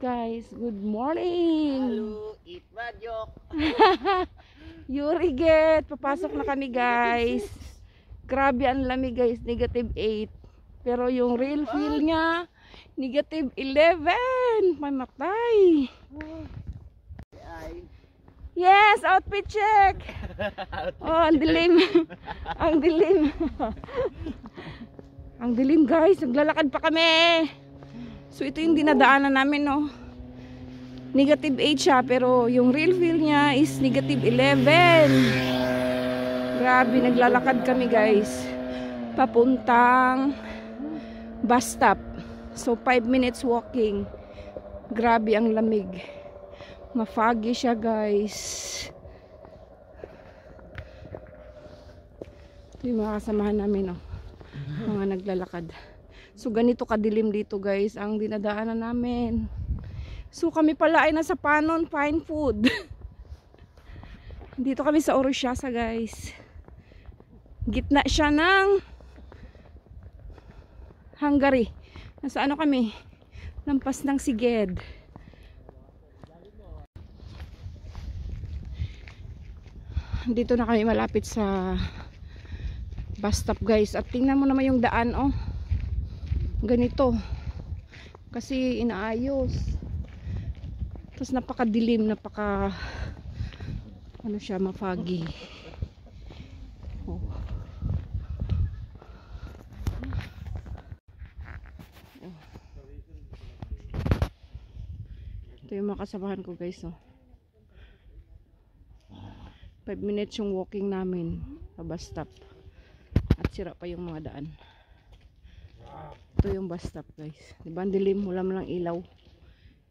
guys, good morning. Halo, Itbadjok. Yuriget, papasok na kami guys. Grabe ang lamig guys, -8. Pero yung real feel niya, -11. Mamatay. Yes, outfit check. Oh, ang dilim. Ang dilim. Ang dilim guys, naglalakad pa kami. So ito yung dinadaanan namin, no. -8 siya, pero yung real feel niya is -11. Grabe, naglalakad kami guys. Papuntang bus stop. So 5 minutes walking. Grabe ang lamig. Ma-foggy siya guys. Ito yung mga kasamahan namin, no. Mga naglalakad. So ganito kadilim dito guys ang dinadaanan namin. So kami pala ay nasa Panon Fine Food. Dito kami sa Orosyasa guys. Gitna siya ng Hungary. Nasa ano kami? Lampas ng Siged. Dito na kami malapit sa bus stop guys. At tingnan mo naman yung daan, oh. Ganito kasi inaayos, tapos napakadilim, ano siya, ma-foggy. Oh. Ito yung mga kasamahan ko guys, oh. 5 minutes yung walking namin sa bus stop at sira pa yung mga daan. Ito yung bus stop guys. Diba ang dilim, wala mo lang ilaw.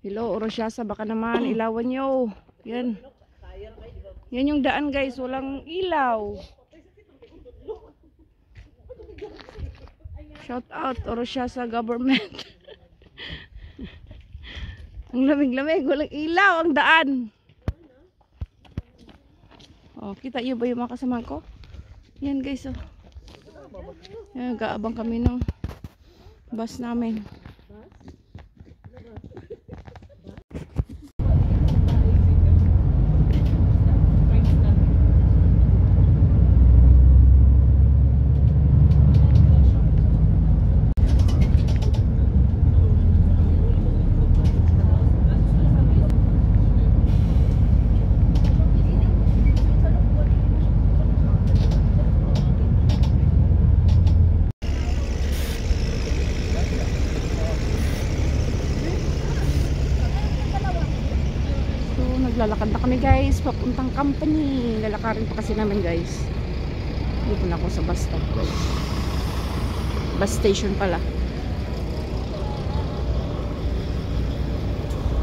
Hello Orosyasa, baka naman ilawan nyo. Yan. Yan yung daan guys, walang ilaw. Shout out Orosyasa government. Ang lamig-lamig, walang ilaw ang daan. Oh, kita nyo ba yung mga kasamahan ko? Yan guys, oh. Yan, gaabang kami ng bus namin. Lalakad na kami guys, papuntang company. Lalakarin pa kasi namin guys. Dito na ako sa bus stop guys. Bus station pala.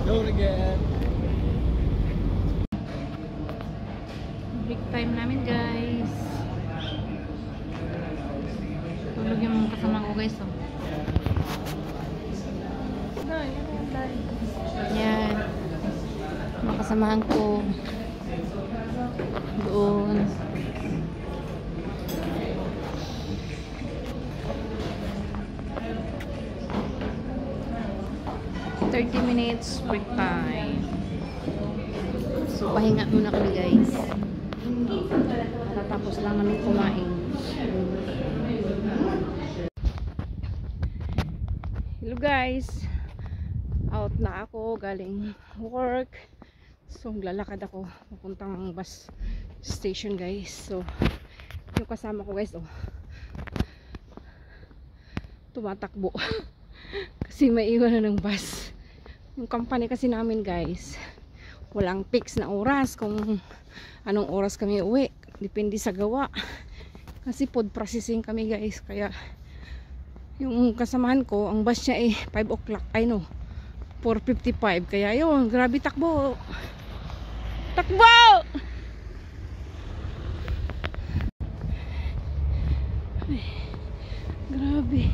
Go again. Break time namin guys. Tulog yung kasama ko guys, oh. Yan. Makasamahan ko doon. Minutes break time. So pahinga muna kami guys. Tapos lang namin kumain. Hello guys, out na ako galing work. So lalakad ako papuntang bus station guys. So yung kasama ko guys, oh, tumatakbo kasi maiwan na ng bus. Yung company kasi namin guys, walang fix na oras kung anong oras kami uwi, depende sa gawa kasi food processing kami guys. Kaya yung kasamahan ko, ang bus niya eh 5 o'clock, ay no, 4:55. Kaya yun, grabe takbo. Takbo! Ay, grabe.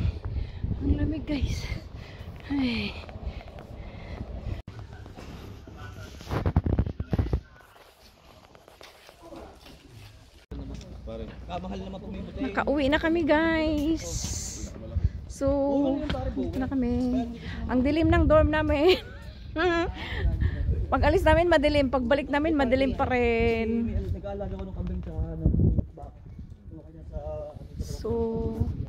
Ang lamig guys. Ay. Nakauwi na kami guys. So, dito na kami. Ang dilim ng dorm namin. Pag alis namin madilim, pagbalik namin madilim pa rin. Nag-aalaga ko ng kambing sa baka. Kanya sa So,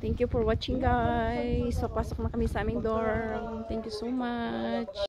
thank you for watching guys. Papasok na kami sa aming dorm. Thank you so much.